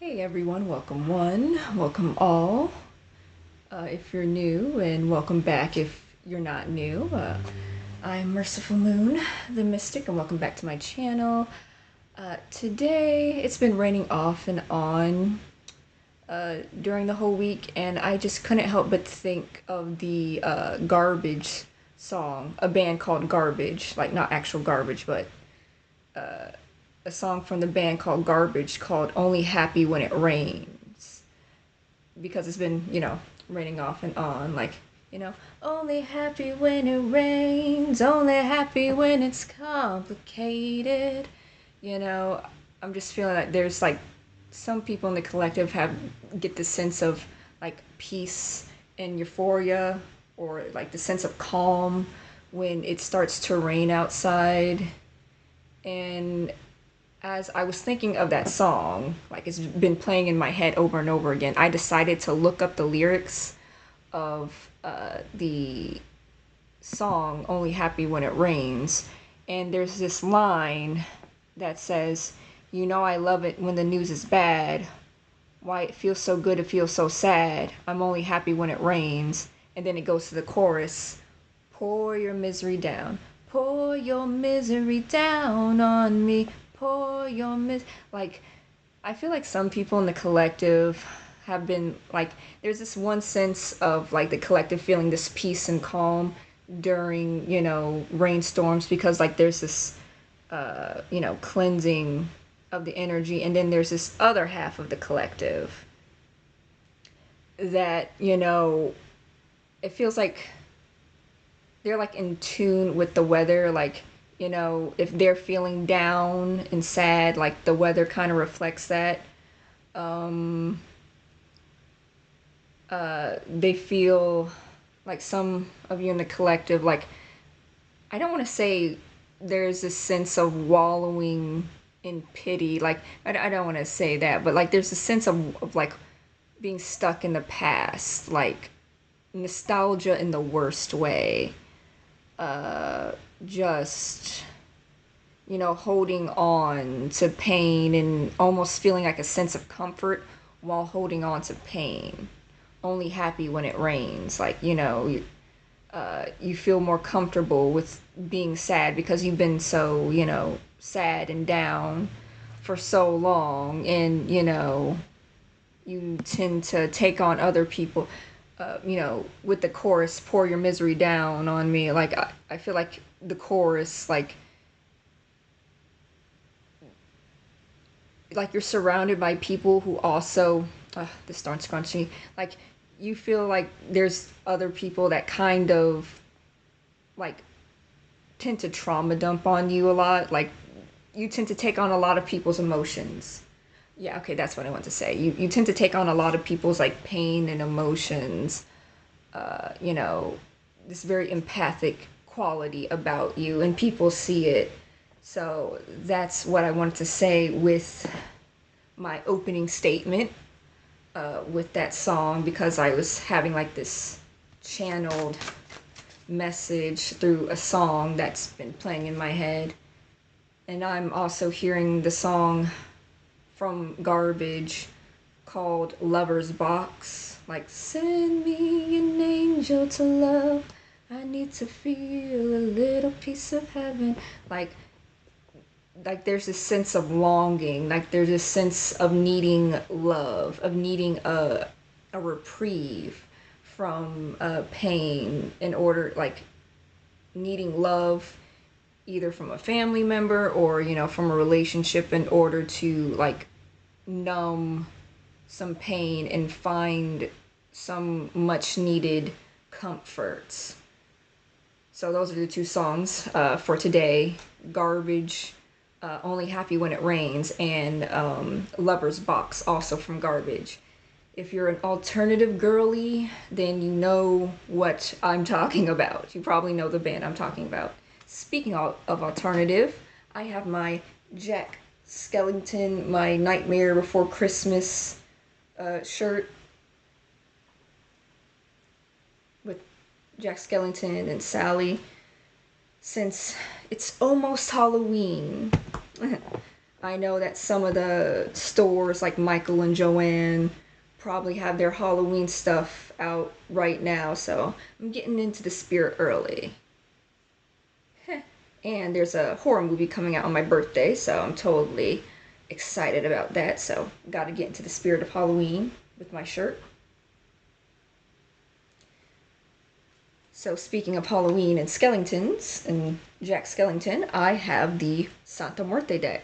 Hey everyone, welcome one, welcome all. If you're new, and welcome back if you're not new. I'm Merciful Moon, the Mystic, and welcome back to my channel. Today, it's been raining off and on during the whole week, and I just couldn't help but think of the Garbage song, a band called Garbage, like not actual garbage, but a song from the band called Garbage called Only Happy When It Rains. Because it's been, raining off and on. Like, only happy when it rains, only happy when it's complicated. You know, I'm just feeling like there's like some people in the collective get the sense of like peace and euphoria, or like the sense of calm when it starts to rain outside. And as I was thinking of that song, like it's been playing in my head over and over again, I decided to look up the lyrics of the song Only Happy When It Rains. And there's this line that says, "You know I love it when the news is bad. Why it feels so good, it feels so sad. I'm only happy when it rains." And then it goes to the chorus, "Pour your misery down. Pour your misery down on me. Pour your Like, I feel like some people in the collective have been like, there's this one sense of like the collective feeling this peace and calm during, rainstorms, because like there's this, cleansing of the energy. And then there's this other half of the collective that, it feels like they're like in tune with the weather. Like, if they're feeling down and sad, like the weather kind of reflects that. um they feel like, some of you in the collective, like, I don't want to say there's this sense of wallowing in pity, like I don't want to say that, but like there's a sense of like being stuck in the past, like nostalgia in the worst way. Just, holding on to pain and almost feeling like a sense of comfort while holding on to pain. Only happy when it rains. Like, you feel more comfortable with being sad because you've been so, sad and down for so long. And, you tend to take on other people, with the chorus, "Pour your misery down on me." Like, I feel like the chorus, like you're surrounded by people who also, this darn scrunchy, like you feel like there's other people that kind of like tend to trauma dump on you a lot. Like, you tend to take on a lot of people's emotions. Yeah, okay, that's what I want to say. You tend to take on a lot of people's like pain and emotions. You know, this very empathic quality about you, and people see it. So that's what I wanted to say with my opening statement, with that song, because I was having like this channeled message through a song that's been playing in my head. And I'm also hearing the song from Garbage called Lover's Box. Like, send me an angel to love. I need to feel a little piece of heaven. Like there's this sense of longing, like there's this sense of needing love, of needing a reprieve from pain, in order, like needing love either from a family member or, from a relationship, in order to like numb some pain and find some much needed comforts. So those are the two songs for today: Garbage, Only Happy When It Rains, and Lover's Box, also from Garbage. If you're an alternative girly, then you know what I'm talking about. You probably know the band I'm talking about. Speaking of alternative, I have my Jack Skellington, my Nightmare Before Christmas shirt with Jack Skellington and Sally, since it's almost Halloween. I know that some of the stores like Michael and Joanne probably have their Halloween stuff out right now, so I'm getting into the spirit early. And there's a horror movie coming out on my birthday, so I'm totally excited about that. So, got to get into the spirit of Halloween with my shirt. So, speaking of Halloween and skeletons and Jack Skellington, I have the Santa Muerte deck,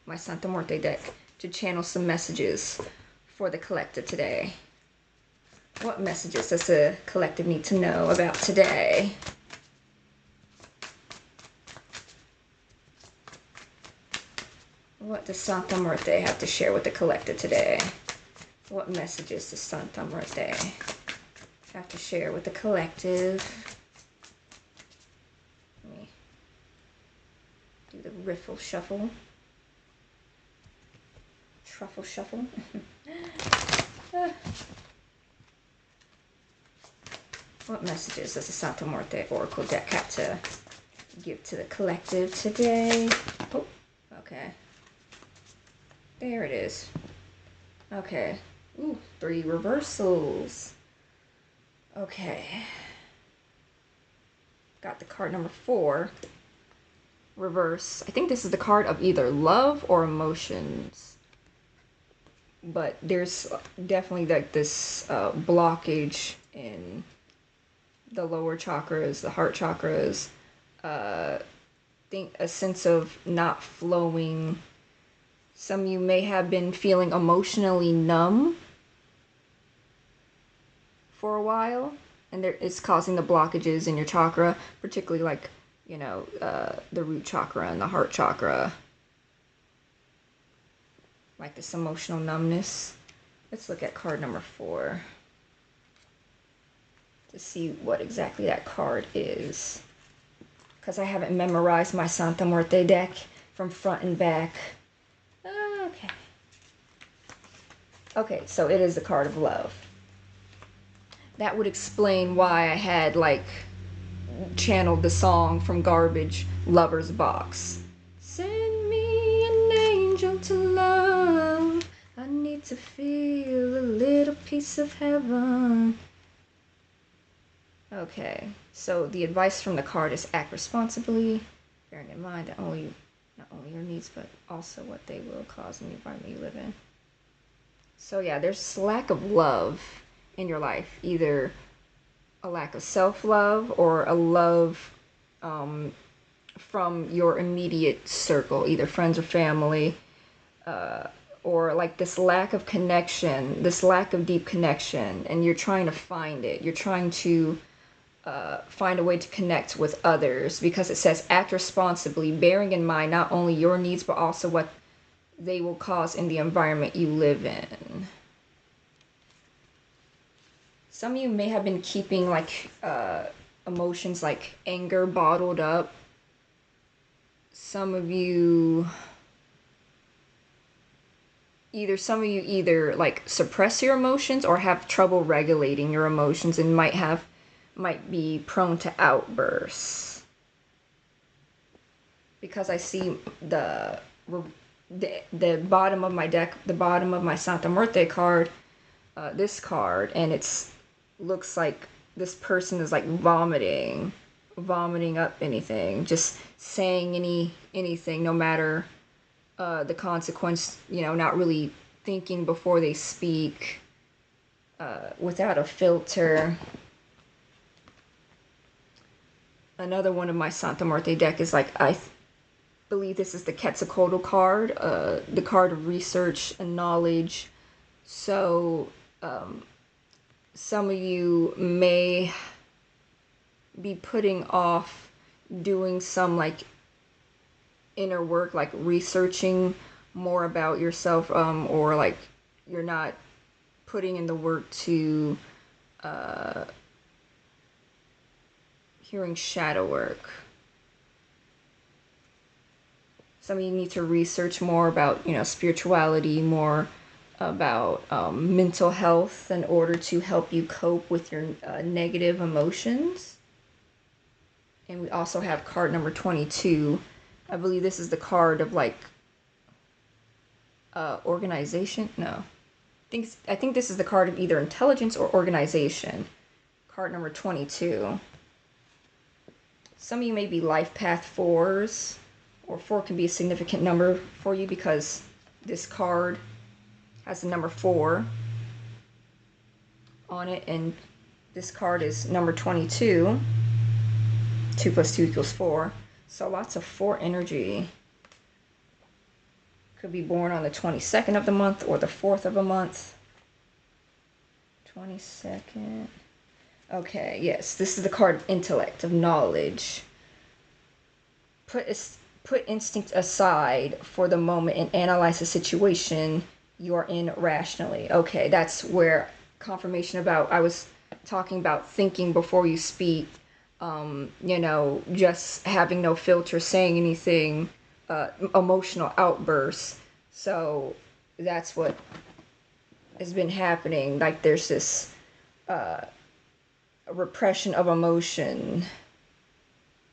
my Santa Muerte deck, to channel some messages for the collective today. What messages does the collective need to know about today? What does Santa Muerte have to share with the collective today? What messages does Santa Muerte have to share with the collective? Let me do the riffle shuffle. Truffle shuffle. What messages does the Santa Muerte Oracle deck have to give to the collective today? Oh, okay. There it is. Okay. Ooh, 3 reversals. Okay. Got the card number 4. Reverse. I think this is the card of either love or emotions. But there's definitely like this blockage in the lower chakras, the heart chakras. Think a sense of not flowing. Some of you may have been feeling emotionally numb for a while, and it's causing the blockages in your chakra, particularly like, you know, the root chakra and the heart chakra. Like this emotional numbness. Let's look at card number 4 to see what exactly that card is, because I haven't memorized my Santa Muerte deck from front and back. Okay, so it is the card of love. That would explain why I had, like, channeled the song from Garbage, Lover's Box. Send me an angel to love. I need to feel a little piece of heaven. Okay, so the advice from the card is act responsibly, bearing in mind that not only your needs, but also what they will cause in the environment you live in. So yeah, there's lack of love in your life, either a lack of self-love or a love from your immediate circle, either friends or family, or like this lack of connection, this lack of deep connection, and you're trying to find it. You're trying to find a way to connect with others, because it says act responsibly, bearing in mind not only your needs, but also what they will cause in the environment you live in. Some of you may have been keeping like emotions like anger bottled up. Some of you either like suppress your emotions or have trouble regulating your emotions and might be prone to outbursts. Because I see the bottom of my deck, the bottom of my Santa Muerte card, this card, and it's looks like this person is like vomiting up anything, just saying anything, no matter the consequence, you know, not really thinking before they speak, without a filter. Another one of my Santa Muerte deck is like, I believe this is the Quetzalcoatl card, the card of research and knowledge. So some of you may be putting off doing some like inner work, like researching more about yourself, or like you're not putting in the work to hearing shadow work. Some of you need to research more about, you know, spirituality, more about mental health in order to help you cope with your negative emotions. And we also have card number 22. I believe this is the card of like Organization? No. I think this is the card of either intelligence or organization. Card number 22. Some of you may be life path fours, or 4 can be a significant number for you because this card has the number 4 on it, and this card is number 22. 2 plus 2 equals 4. So lots of 4 energy. Could be born on the 22nd of the month or the 4th of a month. 22nd. Okay, yes, this is the card of intellect, of knowledge. Put instinct aside for the moment and analyze the situation you are in rationally. Okay, that's where confirmation about, I was talking about thinking before you speak, you know, just having no filter, saying anything, emotional outbursts. So that's what has been happening. Like there's this repression of emotion,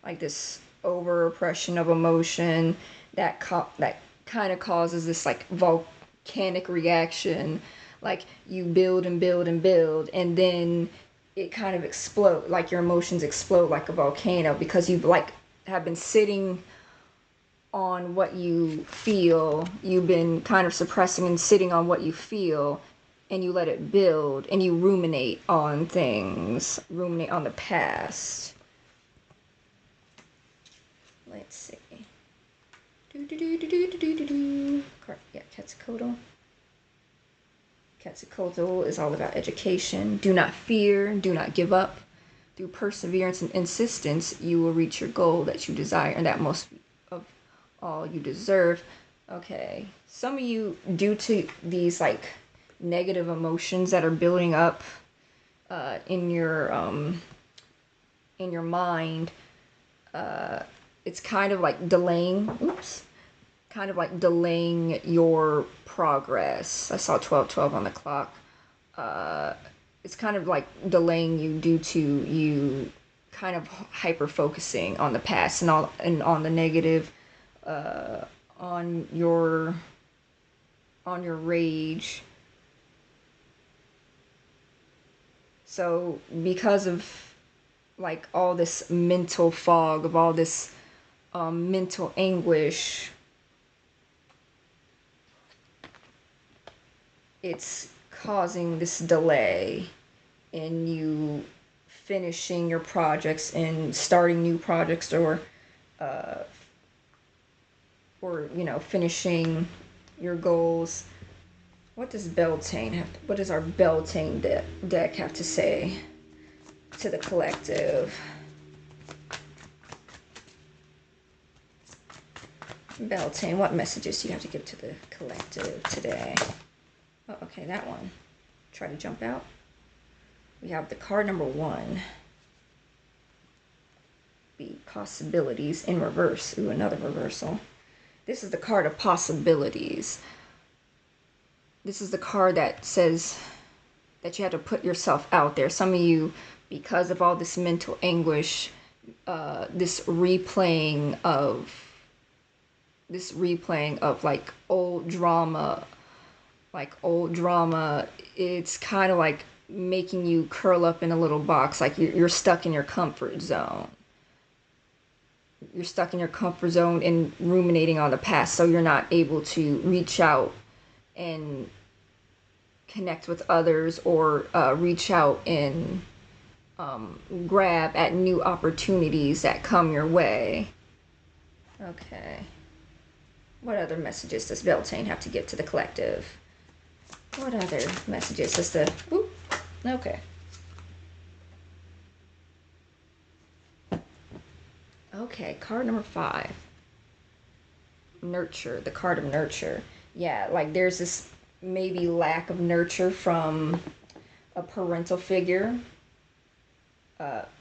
like this over repression of emotion that kind of causes this like volcanic reaction. Like you build and build and build, and then it kind of explode, like your emotions explode like a volcano because you like have been sitting on what you feel. You've been kind of suppressing and sitting on what you feel, and you let it build, and you ruminate on things, ruminate on the past. Let's see. Yeah, Quetzalcoatl. Quetzalcoatl is all about education. Do not fear, do not give up. Through perseverance and insistence, you will reach your goal that you desire, and that most of all you deserve. Okay, some of you, due to these like negative emotions that are building up in your mind, it's kind of like delaying your progress. I saw 12:12 on the clock. It's kind of like delaying you due to you kind of hyper focusing on the past and on the negative, on your rage. So because of like all this mental fog, of all this mental anguish, it's causing this delay in you finishing your projects and starting new projects, or you know, finishing your goals. What does Beltane have? What does our Beltane deck have to say to the collective? Beltane, what messages do you have to give to the collective today? Oh, okay, that one. Try to jump out. We have the card number 1. Be possibilities in reverse. Ooh, another reversal. This is the card of possibilities. This is the card that says that you have to put yourself out there. Some of you, because of all this mental anguish, this replaying of like old drama, it's kind of like making you curl up in a little box, like you're stuck in your comfort zone. You're stuck in your comfort zone and ruminating on the past, so you're not able to reach out and connect with others, or reach out and grab at new opportunities that come your way. Okay. What other messages does Beltane have to give to the collective? What other messages does the... Whoop. Okay. Okay, card number 5. Nurture, the card of nurture. Yeah, like there's this maybe lack of nurture from a parental figure,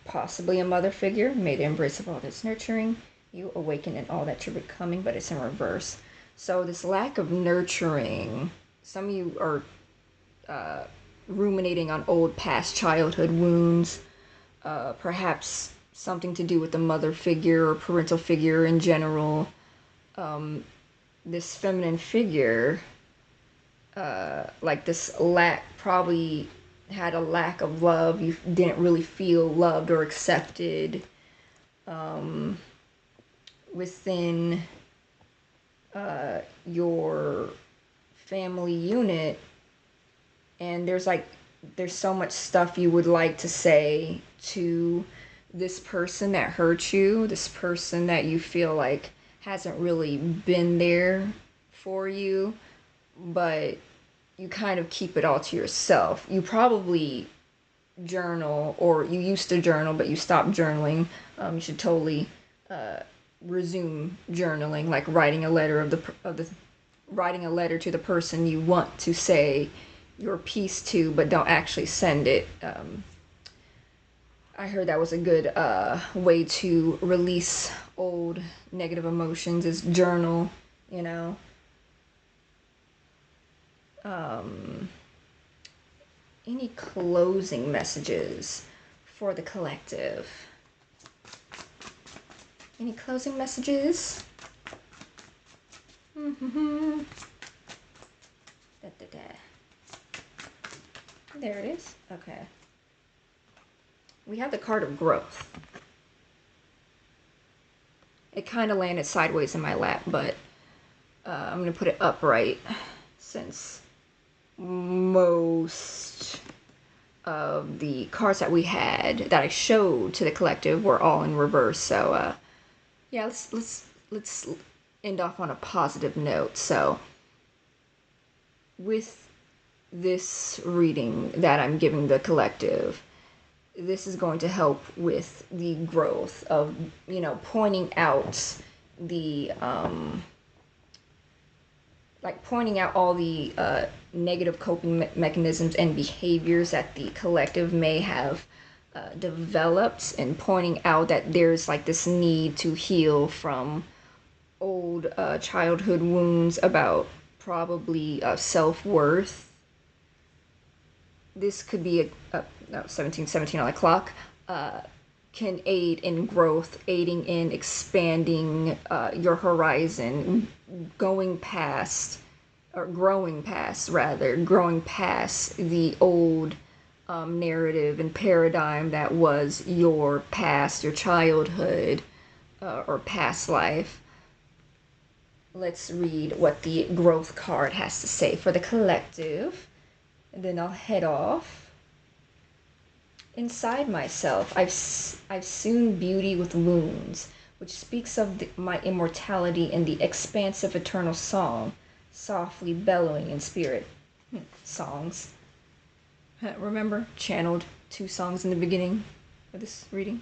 possibly a mother figure. May the embrace of all that's nurturing you awaken in all that you're becoming, but it's in reverse. So this lack of nurturing, some of you are ruminating on old past childhood wounds, perhaps something to do with the mother figure or parental figure in general. This feminine figure like this lack, probably had a lack of love. You didn't really feel loved or accepted within your family unit. And there's so much stuff you would like to say to this person that hurt you, this person that you feel like hasn't really been there for you, but you kind of keep it all to yourself. You probably journal, or you used to journal, but you stopped journaling. You should totally resume journaling, like writing a letter writing a letter to the person you want to say your piece to, but don't actually send it. I heard that was a good way to release old negative emotions, is journal, you know. Any closing messages for the collective? Any closing messages? Da, da, da. There it is. Okay. We have the card of growth. It kind of landed sideways in my lap, but I'm going to put it upright since most of the cards that we had that I showed to the collective were all in reverse. So yeah, let's end off on a positive note. So with this reading that I'm giving the collective, this is going to help with the growth of, you know, pointing out the pointing out all the negative coping mechanisms and behaviors that the collective may have developed, and pointing out that there's like this need to heal from old childhood wounds about probably self-worth. This could be 17 on the clock, can aid in growth, aiding in expanding your horizon, growing past the old narrative and paradigm that was your past, your childhood, or past life. Let's read what the growth card has to say for the collective, and then I'll head off. Inside myself, I've seen beauty with wounds, which speaks of my immortality in the expansive eternal song, softly bellowing in spirit. Songs. Remember? Channeled 2 songs in the beginning of this reading.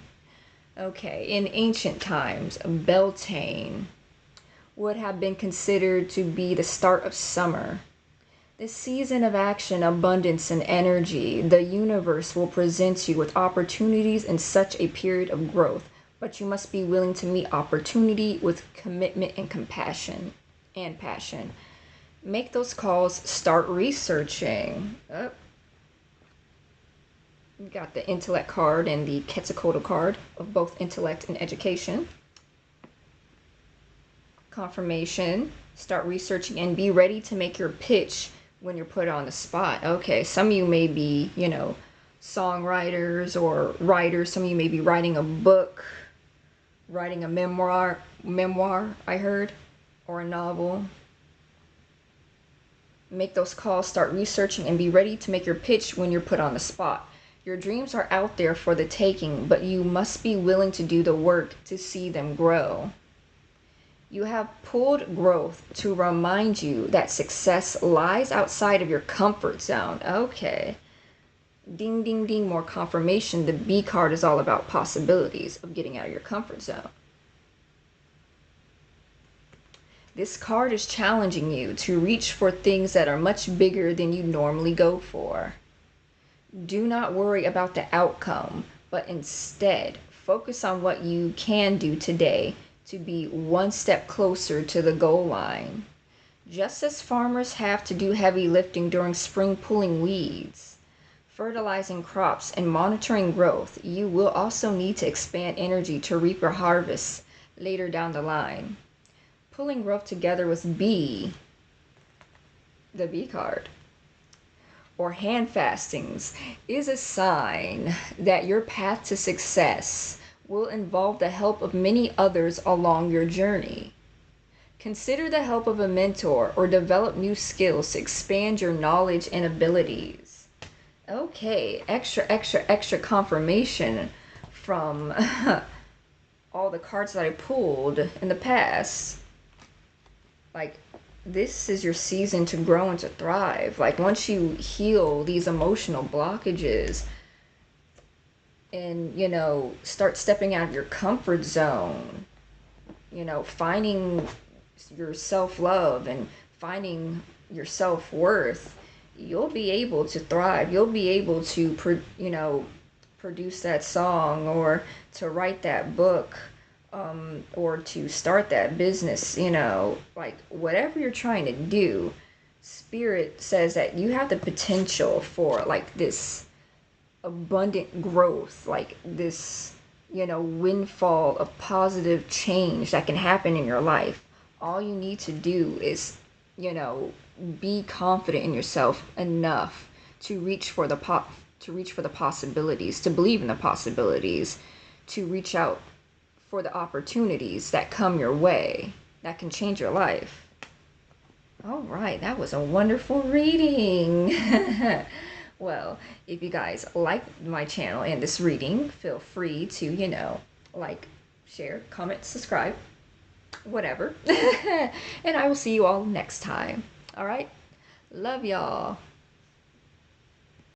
Okay, in ancient times, Beltane would have been considered to be the start of summer. This season of action, abundance, and energy, the universe will present you with opportunities in such a period of growth, but you must be willing to meet opportunity with commitment and compassion and passion. Make those calls, start researching. We got the intellect card and the Quetzalcoatl card of both intellect and education. Confirmation, start researching and be ready to make your pitch when you're put on the spot. Okay, some of you may be, you know, songwriters or writers. Some of you may be writing a book, writing a memoir, I heard, or a novel. Make those calls, start researching, and be ready to make your pitch when you're put on the spot. Your dreams are out there for the taking, but you must be willing to do the work to see them grow. You have pulled growth to remind you that success lies outside of your comfort zone. Okay. Ding, ding, ding, more confirmation. The B card is all about possibilities of getting out of your comfort zone. This card is challenging you to reach for things that are much bigger than you normally go for. Do not worry about the outcome, but instead focus on what you can do today to be one step closer to the goal line. Just as farmers have to do heavy lifting during spring, pulling weeds, fertilizing crops, and monitoring growth, you will also need to expand energy to reap your harvests later down the line. Pulling growth together with B the B card, or hand fastings, is a sign that your path to success will involve the help of many others along your journey. Consider the help of a mentor or develop new skills to expand your knowledge and abilities. Okay, extra confirmation from all the cards that I pulled in the past. Like, this is your season to grow and to thrive. Like, once you heal these emotional blockages and, start stepping out of your comfort zone, finding your self-love and finding your self-worth, you'll be able to thrive. You'll be able to produce that song, or to write that book, or to start that business. Like, whatever you're trying to do, Spirit says that you have the potential for like this abundant growth, like this windfall of positive change that can happen in your life. All you need to do is be confident in yourself enough to reach for the possibilities, to believe in the possibilities, to reach out for the opportunities that come your way that can change your life. All right, that was a wonderful reading. Well, if you guys like my channel and this reading, feel free to, like, share, comment, subscribe, whatever. And I will see you all next time. All right? Love y'all.